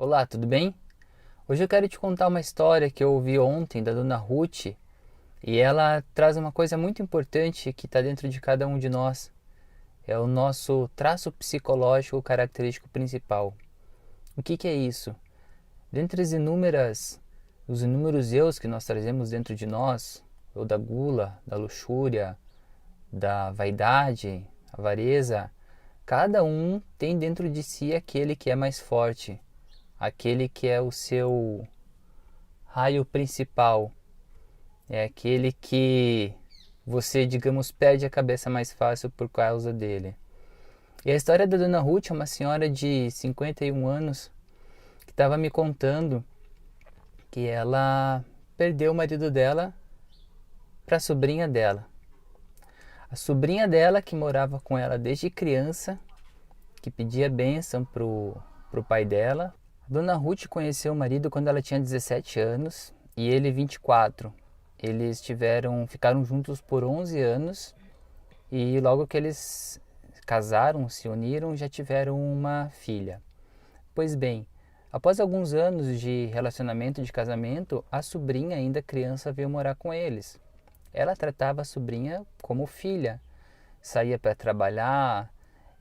Olá, tudo bem? Hoje eu quero te contar uma história que eu ouvi ontem da Dona Ruth e ela traz uma coisa muito importante que está dentro de cada um de nós. É o nosso traço psicológico característico principal. O que é isso? Dentre os inúmeros eus que nós trazemos dentro de nós, ou da gula, da luxúria, da vaidade, avareza, cada um tem dentro de si aquele que é mais forte, aquele que é o seu raio principal, é aquele que você, digamos, perde a cabeça mais fácil por causa dele. E a história da Dona Ruth é uma senhora de 51 anos que estava me contando que ela perdeu o marido dela para a sobrinha dela. A sobrinha dela, que morava com ela desde criança, que pedia bênção pro pai dela. A Dona Ruth conheceu o marido quando ela tinha 17 anos e ele 24. Eles ficaram juntos por 11 anos e logo que eles casaram, se uniram, já tiveram uma filha. Pois bem, após alguns anos de relacionamento, de casamento, a sobrinha, ainda criança, veio morar com eles. Ela tratava a sobrinha como filha, saía para trabalhar,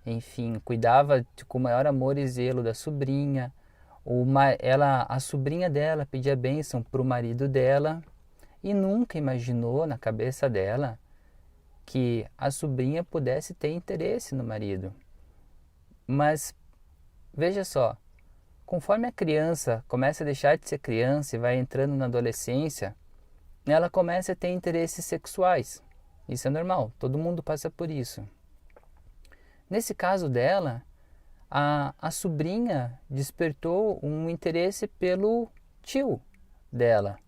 enfim, cuidava com o maior amor e zelo da sobrinha. A sobrinha dela pedia bênção para o marido dela e nunca imaginou na cabeça dela que a sobrinha pudesse ter interesse no marido. Mas veja só, conforme a criança começa a deixar de ser criança e vai entrando na adolescência, ela começa a ter interesses sexuais. Isso é normal, todo mundo passa por isso. Nesse caso dela, a sobrinha despertou um interesse pelo tio dela.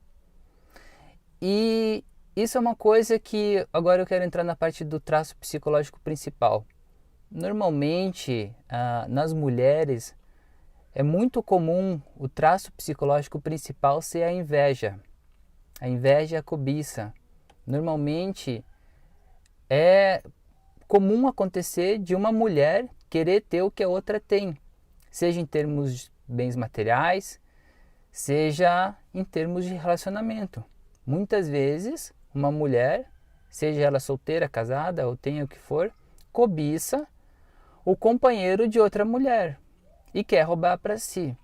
E isso é uma coisa que agora eu quero entrar na parte do traço psicológico principal. Normalmente, nas mulheres, é muito comum o traço psicológico principal ser a inveja. A inveja e a cobiça. Normalmente, é comum acontecer de uma mulher querer ter o que a outra tem, seja em termos de bens materiais, seja em termos de relacionamento. Muitas vezes, uma mulher, seja ela solteira, casada ou tenha o que for, cobiça o companheiro de outra mulher e quer roubar para si.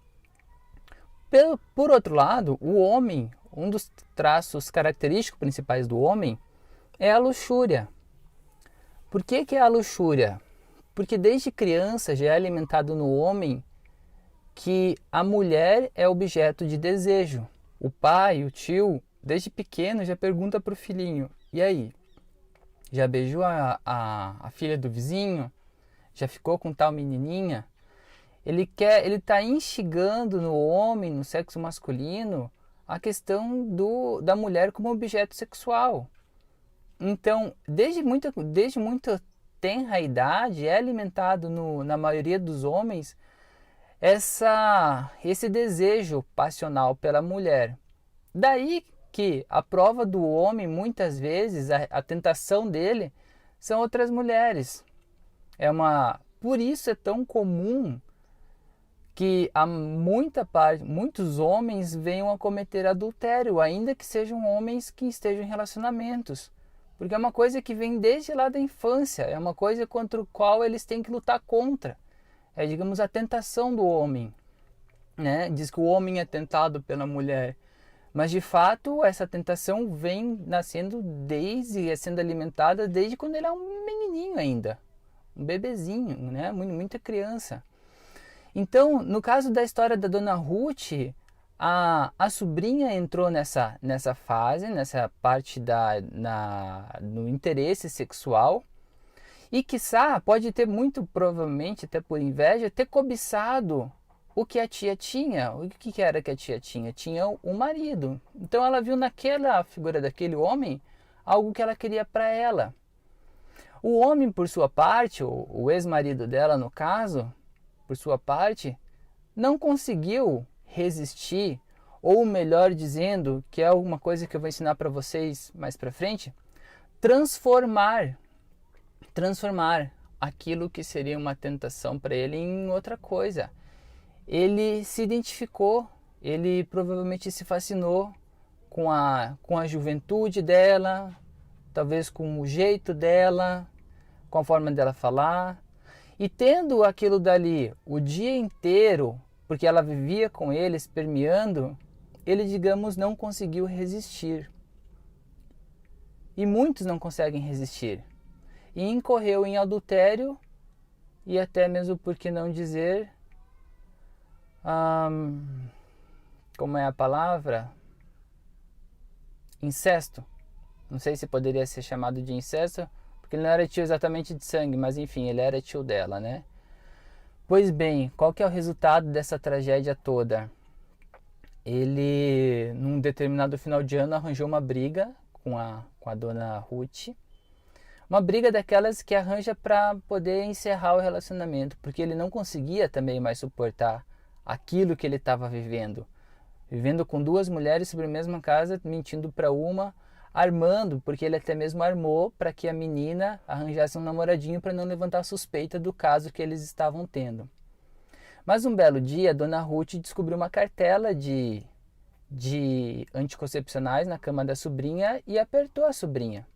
Por outro lado, o homem, um dos traços característicos principais do homem é a luxúria. Por que é a luxúria? Porque desde criança já é alimentado no homem que a mulher é objeto de desejo. O pai, o tio, desde pequeno já pergunta para o filhinho: e aí? Já beijou a filha do vizinho? Já ficou com tal menininha? Ele está instigando no homem, no sexo masculino, a questão da mulher como objeto sexual. Então, desde muito tenra idade, é alimentado na maioria dos homens esse desejo passional pela mulher. Daí que a prova do homem, muitas vezes, a tentação dele, são outras mulheres. Por isso é tão comum que muitos homens venham a cometer adultério, ainda que sejam homens que estejam em relacionamentos. Porque é uma coisa que vem desde lá da infância, é uma coisa contra o qual eles têm que lutar contra. É, digamos, a tentação do homem. Né? Diz que o homem é tentado pela mulher. Mas, de fato, essa tentação vem nascendo sendo alimentada desde quando ele é um menininho ainda. Um bebezinho, né? Muita criança. Então, no caso da história da Dona Ruth, a sobrinha entrou nessa fase, nessa parte no interesse sexual e, quiçá, pode ter muito provavelmente, até por inveja, ter cobiçado o que a tia tinha. O que era que a tia tinha? Tinha o marido. Então ela viu naquela figura daquele homem algo que ela queria para ela. O homem, por sua parte, o ex-marido dela no caso, por sua parte, não conseguiu resistir, ou melhor dizendo, que é uma coisa que eu vou ensinar para vocês mais para frente, transformar aquilo que seria uma tentação para ele em outra coisa. ele se identificou, ele provavelmente se fascinou com a juventude dela, talvez com o jeito dela, com a forma dela falar. E tendo aquilo dali o dia inteiro, porque ela vivia com ele, espermeando, ele, digamos, não conseguiu resistir. E muitos não conseguem resistir. E incorreu em adultério e até mesmo, por que não dizer, como é a palavra? Incesto. Não sei se poderia ser chamado de incesto, porque ele não era tio exatamente de sangue, mas enfim, ele era tio dela, né? Pois bem, qual que é o resultado dessa tragédia toda? Ele, num determinado final de ano, arranjou uma briga com a dona Ruth. Uma briga daquelas que arranja para poder encerrar o relacionamento, porque ele não conseguia também mais suportar aquilo que ele estava vivendo. Vivendo com duas mulheres sobre a mesma casa, mentindo para uma, armando, porque ele até mesmo armou para que a menina arranjasse um namoradinho para não levantar suspeita do caso que eles estavam tendo. Mas um belo dia, a dona Ruth descobriu uma cartela de anticoncepcionais na cama da sobrinha e apertou a sobrinha,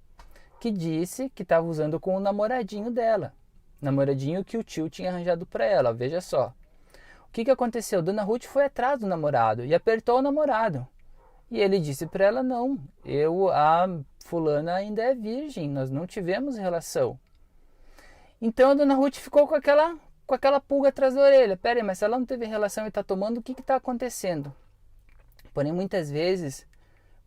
que disse que estava usando com o namoradinho dela. Namoradinho que o tio tinha arranjado para ela, veja só. O que aconteceu? Dona Ruth foi atrás do namorado e apertou o namorado. E ele disse para ela, não, a fulana ainda é virgem, nós não tivemos relação. Então a dona Ruth ficou com aquela pulga atrás da orelha. Pera aí, mas se ela não teve relação e está tomando, o que está acontecendo? Porém, muitas vezes,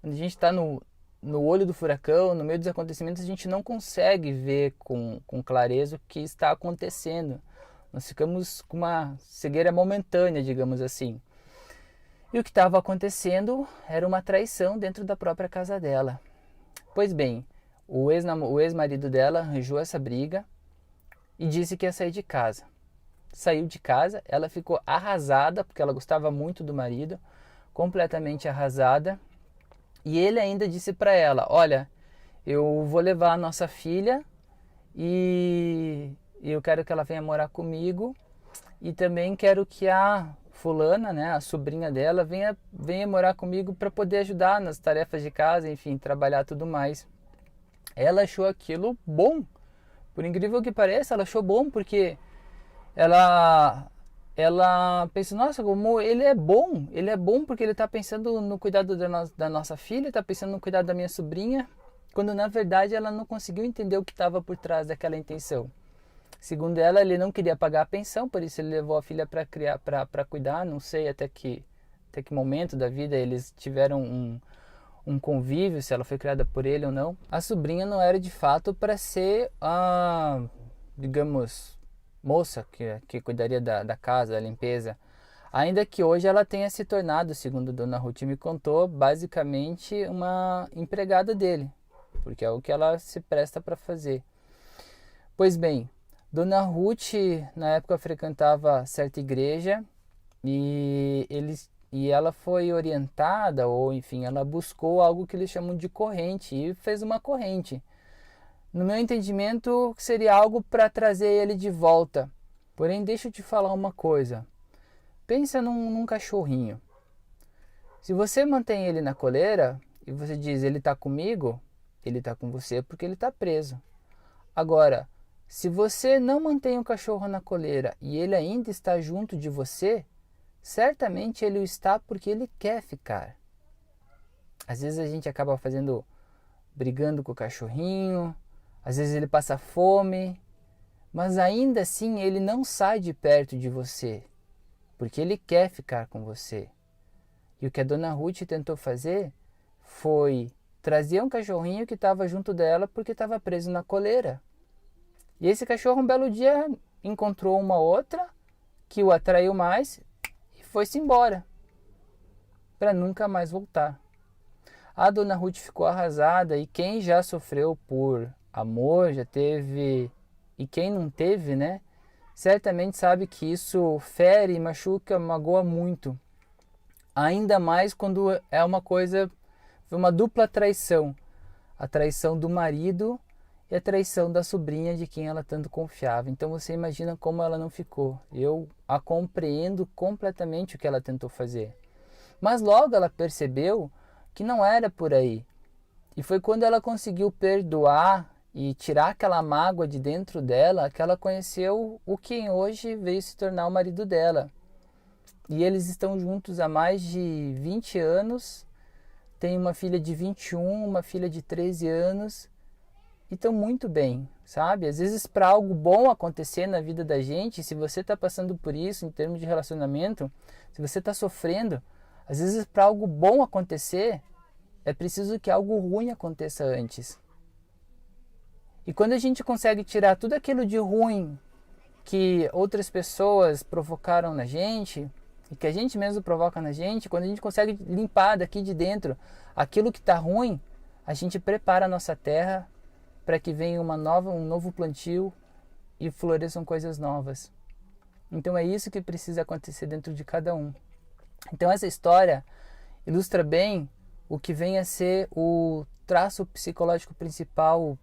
quando a gente está no olho do furacão, no meio dos acontecimentos, a gente não consegue ver com clareza o que está acontecendo. Nós ficamos com uma cegueira momentânea, digamos assim. E o que estava acontecendo era uma traição dentro da própria casa dela. Pois bem, o ex-marido dela arranjou essa briga e disse que ia sair de casa. Saiu de casa, ela ficou arrasada, porque ela gostava muito do marido, completamente arrasada. E ele ainda disse para ela, olha, eu vou levar a nossa filha e eu quero que ela venha morar comigo e também quero que a fulana, né, a sobrinha dela, venha morar comigo para poder ajudar nas tarefas de casa, enfim, trabalhar tudo mais. Ela achou aquilo bom. Por incrível que pareça, ela achou bom porque ela pensou, nossa, como ele é bom porque ele está pensando no cuidado da nossa filha, está pensando no cuidado da minha sobrinha, quando na verdade ela não conseguiu entender o que estava por trás daquela intenção. Segundo ela, ele não queria pagar a pensão, por isso ele levou a filha para cuidar. Não sei até que momento da vida eles tiveram um convívio, se ela foi criada por ele ou não. A sobrinha não era de fato para ser a, digamos, moça que cuidaria da casa, da limpeza. Ainda que hoje ela tenha se tornado, segundo a dona Ruth me contou, basicamente uma empregada dele, porque é o que ela se presta para fazer. Pois bem, Dona Ruth, na época, frequentava certa igreja e ela foi orientada, ou enfim, ela buscou algo que eles chamam de corrente e fez uma corrente. No meu entendimento, seria algo para trazer ele de volta. Porém, deixa eu te falar uma coisa. Pensa num cachorrinho. Se você mantém ele na coleira e você diz, ele está comigo, ele está com você porque ele está preso. Agora, se você não mantém o cachorro na coleira e ele ainda está junto de você, certamente ele o está porque ele quer ficar. Às vezes a gente acaba brigando com o cachorrinho, às vezes ele passa fome, mas ainda assim ele não sai de perto de você, porque ele quer ficar com você. E o que a dona Ruth tentou fazer foi trazer um cachorrinho que estava junto dela porque estava preso na coleira. E esse cachorro um belo dia encontrou uma outra que o atraiu mais e foi-se embora, para nunca mais voltar. A dona Ruth ficou arrasada e quem já sofreu por amor, já teve, e quem não teve, né? Certamente sabe que isso fere, machuca, magoa muito. Ainda mais quando é uma dupla traição. A traição do marido e a traição da sobrinha de quem ela tanto confiava. Então você imagina como ela não ficou. Eu a compreendo completamente o que ela tentou fazer. Mas logo ela percebeu que não era por aí. E foi quando ela conseguiu perdoar e tirar aquela mágoa de dentro dela que ela conheceu o que hoje veio se tornar o marido dela. E eles estão juntos há mais de 20 anos, tem uma filha de 21, uma filha de 13 anos, e estão muito bem, sabe? Às vezes para algo bom acontecer na vida da gente, se você está passando por isso em termos de relacionamento, se você está sofrendo, às vezes para algo bom acontecer, é preciso que algo ruim aconteça antes. E quando a gente consegue tirar tudo aquilo de ruim que outras pessoas provocaram na gente, e que a gente mesmo provoca na gente, quando a gente consegue limpar daqui de dentro aquilo que está ruim, a gente prepara a nossa terra para que venha um novo plantio e floresçam coisas novas. Então é isso que precisa acontecer dentro de cada um. Então essa história ilustra bem o que vem a ser o traço psicológico principal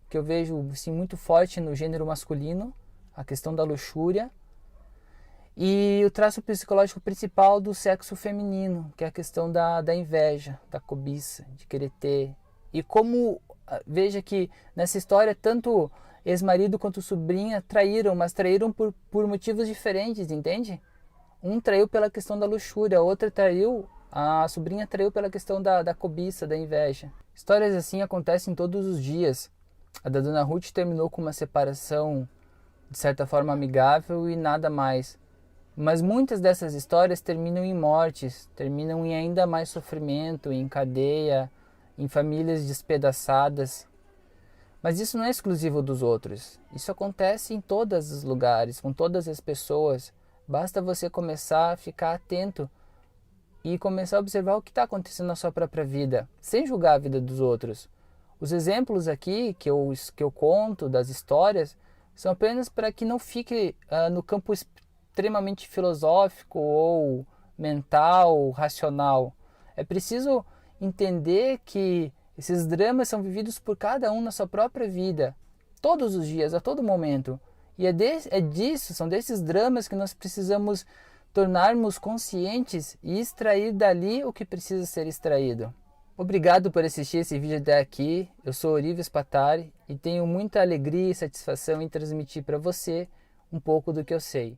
que eu vejo assim, muito forte no gênero masculino, a questão da luxúria, e o traço psicológico principal do sexo feminino, que é a questão da inveja, da cobiça, de querer ter. E como, veja que nessa história, tanto ex-marido quanto sobrinha traíram, mas traíram por motivos diferentes, entende? Um traiu pela questão da luxúria, a outra traiu, a sobrinha traiu pela questão da cobiça, da inveja. Histórias assim acontecem todos os dias. A da Dona Ruth terminou com uma separação, de certa forma, amigável e nada mais. Mas muitas dessas histórias terminam em mortes, terminam em ainda mais sofrimento, em cadeia, em famílias despedaçadas. Mas isso não é exclusivo dos outros. Isso acontece em todos os lugares, com todas as pessoas. Basta você começar a ficar atento e começar a observar o que está acontecendo na sua própria vida, sem julgar a vida dos outros. Os exemplos aqui que eu conto das histórias são apenas para que não fique no campo extremamente filosófico ou mental, racional. É preciso entender que esses dramas são vividos por cada um na sua própria vida, todos os dias, a todo momento. E são desses dramas que nós precisamos tornarmos conscientes e extrair dali o que precisa ser extraído. Obrigado por assistir esse vídeo até aqui. Eu sou Orives Spatari e tenho muita alegria e satisfação em transmitir para você um pouco do que eu sei.